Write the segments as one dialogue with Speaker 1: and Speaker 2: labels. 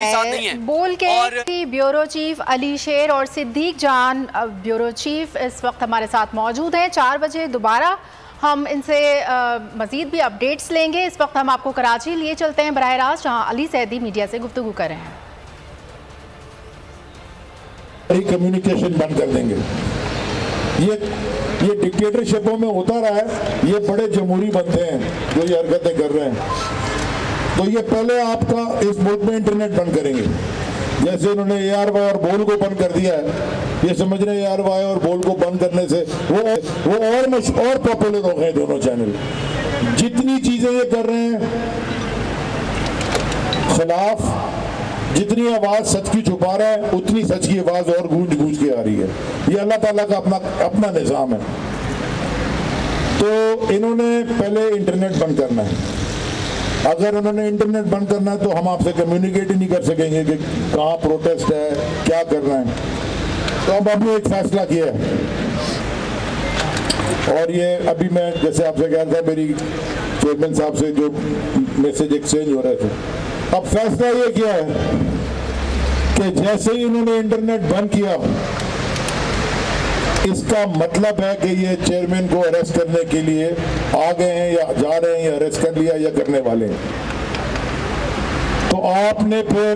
Speaker 1: साथ नहीं है।
Speaker 2: बोल के और ब्यूरो चीफ अली शेर और सिद्दीक जान ब्यूरो चीफ इस वक्त हमारे साथ मौजूद हैं। 4 बजे दोबारा हम इनसे मजीद भी अपडेट्स लेंगे। इस वक्त हम आपको कराची लिए चलते हैं बराह रास्त, जहां अली सैदी मीडिया से गुफ्तगू कर रहे हैं।
Speaker 3: कम्युनिकेशन बंद कर देंगे। ये डिक्टेटरशिपों में होता रहा है, ये बड़े जमहूरी बनते हैं जो ये हरकतें कर रहे हैं। तो ये पहले आपका इस मुल्क में इंटरनेट बंद करेंगे, जैसे उन्होंने ARY और बोल को बंद कर दिया है। ये समझ रहे हैं ARY और बोल को बंद करने से वो और पॉपुलर हो गए दोनों चैनल। जितनी चीजें ये कर रहे हैं खिलाफ, जितनी आवाज सच की छुपा रहा है, उतनी सच की आवाज और गूंज के आ रही है। ये अल्लाह ताला का अपना निज़ाम है। तो इन्होंने पहले इंटरनेट बंद करना है। अगर उन्होंने इंटरनेट बंद करना है तो हम आपसे कम्युनिकेट ही नहीं कर सकेंगे कि कहाँ प्रोटेस्ट है, क्या करना है। तो अब हमने एक फैसला किया है, और ये अभी मैं जैसे आपसे कह रहा था, मेरी चेयरमैन साहब से जो मैसेज एक्सचेंज हो रहे थे, अब फैसला ये किया है कि जैसे ही इन्होंने इंटरनेट बंद किया, इसका मतलब है कि ये चेयरमैन को अरेस्ट करने के लिए आ गए हैं या जा रहे हैं, या अरेस्ट कर लिया या करने वाले हैं। तो आपने फिर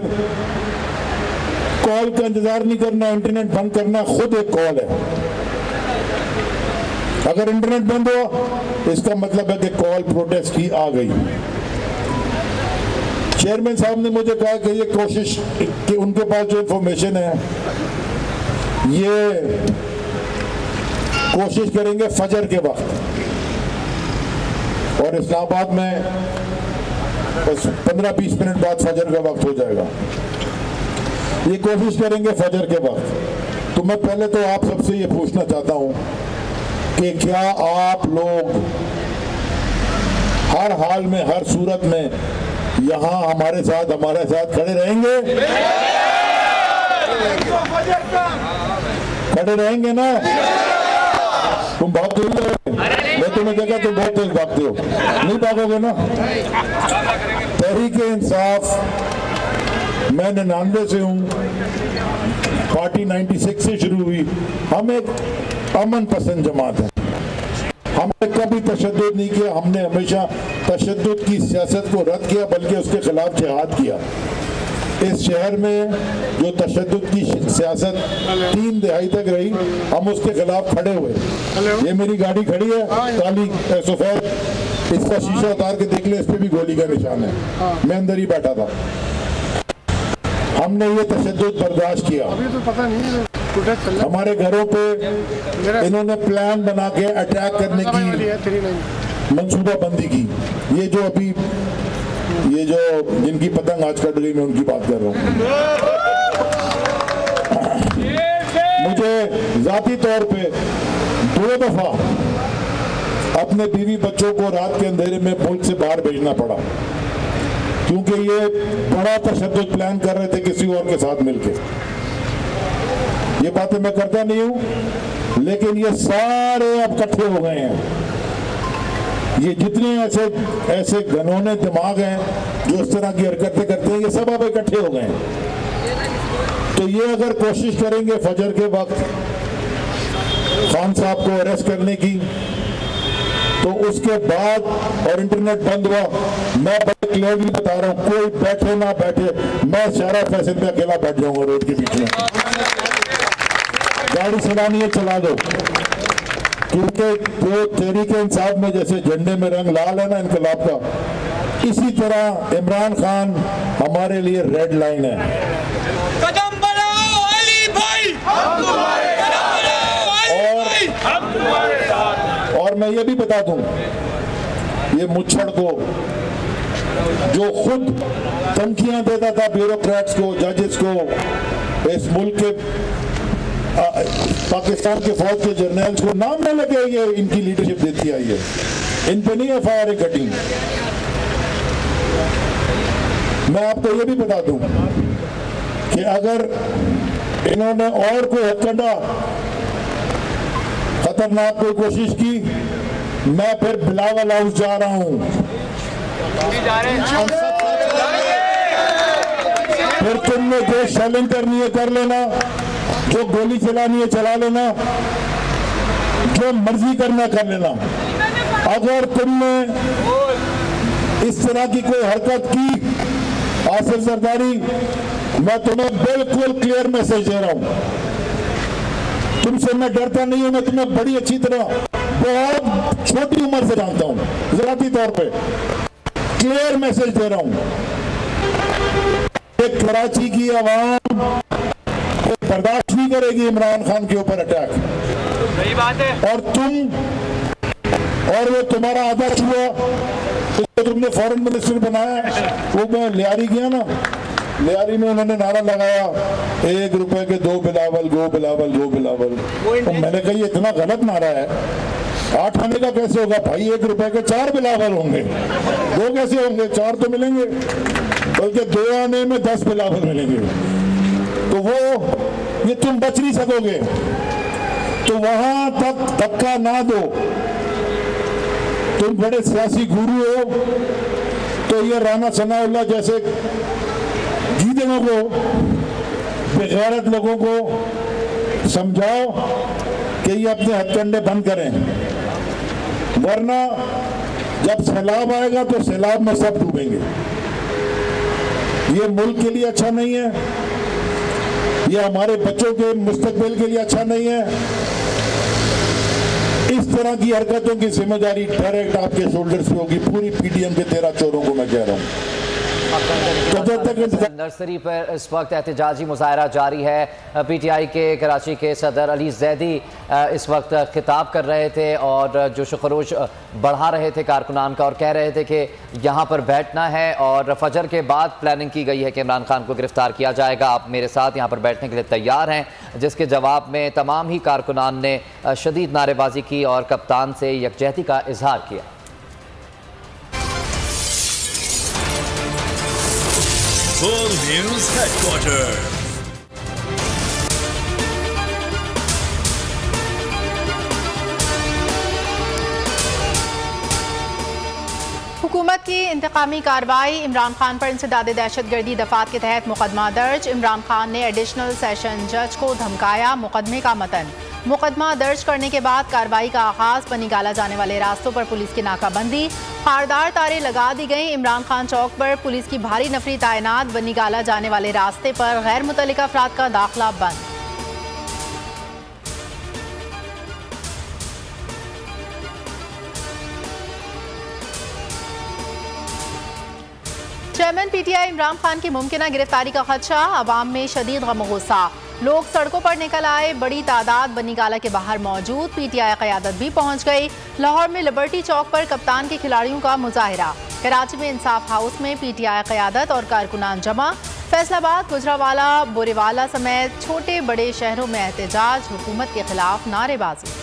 Speaker 3: कॉल का इंतजार नहीं करना, इंटरनेट बंद करना खुद एक कॉल है। अगर इंटरनेट बंद हुआ, इसका मतलब है कि कॉल प्रोटेस्ट की आ गई। चेयरमैन साहब ने मुझे कहा कि ये कोशिश कि उनके पास जो इंफॉर्मेशन है, ये कोशिश करेंगे फजर के वक्त, और इस्लामाबाद में बस 15-20 मिनट बाद फजर का वक्त हो जाएगा। ये कोशिश करेंगे फजर के वक्त। तो मैं पहले तो आप सबसे ये पूछना चाहता हूं कि क्या आप लोग हर हाल में, हर सूरत में यहां हमारे साथ खड़े रहेंगे? खड़े रहेंगे ना? तुम भागते हो, मैं तुम्हें देखा तुम बहुत तेज भागते हो, नहीं भागोगे ना? तहरीक-ए-इंसाफ मैं 99 से हूँ, पार्टी 96 से शुरू हुई। हम एक अमन पसंद जमात है। हमने कभी तशद्दुद नहीं किया, हमने हमेशा तशद्दुद की सियासत को रद्द किया, बल्कि उसके खिलाफ जिहाद किया। इस शहर में जो तशद्दुद की सियासत 3 दहाई तक रही, हम उसके खिलाफ खड़े हुए। ये मेरी गाड़ी खड़ी है काली सफेद, इसका शीशा उतार के देख ले, इस पे भी गोली का निशान है। मैं अंदर ही बैठा था। हमने ये तशद्दुद बर्दाश्त किया।
Speaker 4: अभी तो पता नहीं
Speaker 3: हमारे घरों पे इन्होंने प्लान बना के अटैक करने की मंसूबाबंदी की। ये जो जिनकी पतंग आज कट गई, मैं उनकी बात कर रहा हूँ। मुझे जाती तौर पे 2 दफा अपने बीवी बच्चों को रात के अंधेरे में मुल्क से बाहर भेजना पड़ा, क्योंकि ये बड़ा तशद्दुद प्लान कर रहे थे किसी और के साथ मिलके। ये बातें मैं करता नहीं हूं, लेकिन ये सारे अब इकट्ठे हो गए हैं। ये जितने ऐसे घनौने दिमाग हैं जो इस तरह की हरकतें करते हैं, ये सब अब इकट्ठे हो गए हैं। तो ये अगर कोशिश करेंगे फजर के वक्त खान साहब को अरेस्ट करने की, तो उसके बाद और इंटरनेट बंद हुआ, मैं बड़े क्लियरली बता रहा हूं, कोई बैठे ना बैठे, मैं शारा फैशन पे अकेला बैठ जाऊंगा रोड के बीच में। गाड़ी चलानी है चला दो, क्योंकि जो तहरीक-ए-इंसाफ में जैसे झंडे में रंग लाल है ना इनकलाब का, इसी तरह इमरान खान हमारे लिए रेड लाइन है।
Speaker 1: कदम बढ़ाओ अली भाई, हम तुम्हारे साथ।
Speaker 3: और मैं ये भी बता दूं, ये मुच्छड़ को जो खुद धमकियां देता था ब्यूरोक्रेट्स को, जजेस को, इस मुल्क के पाकिस्तान के फौज के जर्नल्स को नाम न लगे, ये इनकी लीडरशिप देती आई है। इन पे नहीं FIR कटिंग। मैं आपको ये भी बता दूं कि अगर इन्होंने और कोई हथकंडा खतरनाक कोई कोशिश की, मैं फिर बिलावल हाउस जा रहा हूं। फिर तुमने जो शेलिंग करनी है कर लेना, जो गोली चलानी है चला लेना, जो मर्जी करना कर लेना। अगर तुमने इस तरह की कोई हरकत की आसिफ जरदारी, मैं तुम्हें बिल्कुल क्लियर मैसेज दे रहा हूं, तुमसे मैं डरता नहीं हूं, मैं तुम्हें बड़ी अच्छी तरह बहुत छोटी उम्र से जानता हूं, ज़राती तौर पे क्लियर मैसेज दे रहा हूं। कराची की आवाम बर्दाश्त नहीं करेगी इमरान खान के ऊपर अटैक।
Speaker 1: सही बात है।
Speaker 3: और वो तुम्हारा आदर्श हुआ तो तुमने फॉरेन मिनिस्टर बनाया, वो मैं लियारी गया ना, लियारी में उन्होंने नारा लगाया 1 रुपए के 2 बिलावल, गो बिलावल, गो बिलावल। तो मैंने कहा ये इतना गलत नारा है, 8 आने का कैसे होगा भाई, 1 रुपए के 4 बिलावल होंगे, 2 कैसे होंगे, 4 तो मिलेंगे, बल्कि 2 आने में 10 बिलावल मिलेंगे। तो वो ये तुम बच नहीं सकोगे, तो वहां तक धक्का ना दो। तुम बड़े सियासी गुरु हो, तो ये राना सनाउल्लाह जैसे गीदड़ों को, बेगैरत लोगों को समझाओ कि ये अपने हथकंडे बंद करें, वरना जब सैलाब आएगा तो सैलाब में सब डूबेंगे। ये मुल्क के लिए अच्छा नहीं है, ये हमारे बच्चों के मुस्तकबिल के लिए अच्छा नहीं है। इस तरह की हरकतों की जिम्मेदारी डायरेक्ट आपके शोल्डर्स पे होगी, पूरी पीटीएम के 13 चोरों को मैं कह रहा हूँ।
Speaker 4: नर्सरी पर इस वक्त एहतजाजी मुजाहरा जारी है। पीटीआई के कराची के सदर अली जैदी इस वक्त खिताब कर रहे थे और जोश खरोश बढ़ा रहे थे कारकुनान का, और कह रहे थे कि यहाँ पर बैठना है और फजर के बाद प्लानिंग की गई है कि इमरान खान को गिरफ्तार किया जाएगा, आप मेरे साथ यहाँ पर बैठने के लिए तैयार हैं। जिसके जवाब में तमाम ही कारकुनान ने शदीद नारेबाजी की और कप्तान से यकजहती का इजहार किया।
Speaker 5: Full News Headquarters।
Speaker 2: हुकूमत की इंतकामी कार्रवाई, इमरान खान पर इंसदाद दहशतगर्दी दफात के तहत मुकदमा दर्ज। इमरान खान ने एडिशनल सेशन जज को धमकाया। मुकदमे का मतन, मुकदमा दर्ज करने के बाद कार्रवाई का आगाज। बनीगाला जाने वाले रास्तों पर पुलिस की नाकाबंदी, खारदार तारें लगा दी गई। इमरान खान चौक पर पुलिस की भारी नफरी तैनात। बनीगाला जाने वाले रास्ते पर गैर मुतल्लिका अफराद का दाखिला बंद। चेयरमैन पीटीआई इमरान खान की मुमकिना गिरफ्तारी का खदशा, अवाम में शदीद गम गुस्सा। लोग सड़कों पर निकल आए, बड़ी तादाद बनीगाला के बाहर मौजूद। पीटीआई क़यादत भी पहुंच गई। लाहौर में लिबर्टी चौक पर कप्तान के खिलाड़ियों का मुजाहिरा। कराची में इंसाफ हाउस में पीटीआई क़यादत और कारकुनान जमा। फैसलाबाद, गुजरावाला, बोरेवाला समेत छोटे बड़े शहरों में एहतजाज, हुकूमत के खिलाफ नारेबाजी।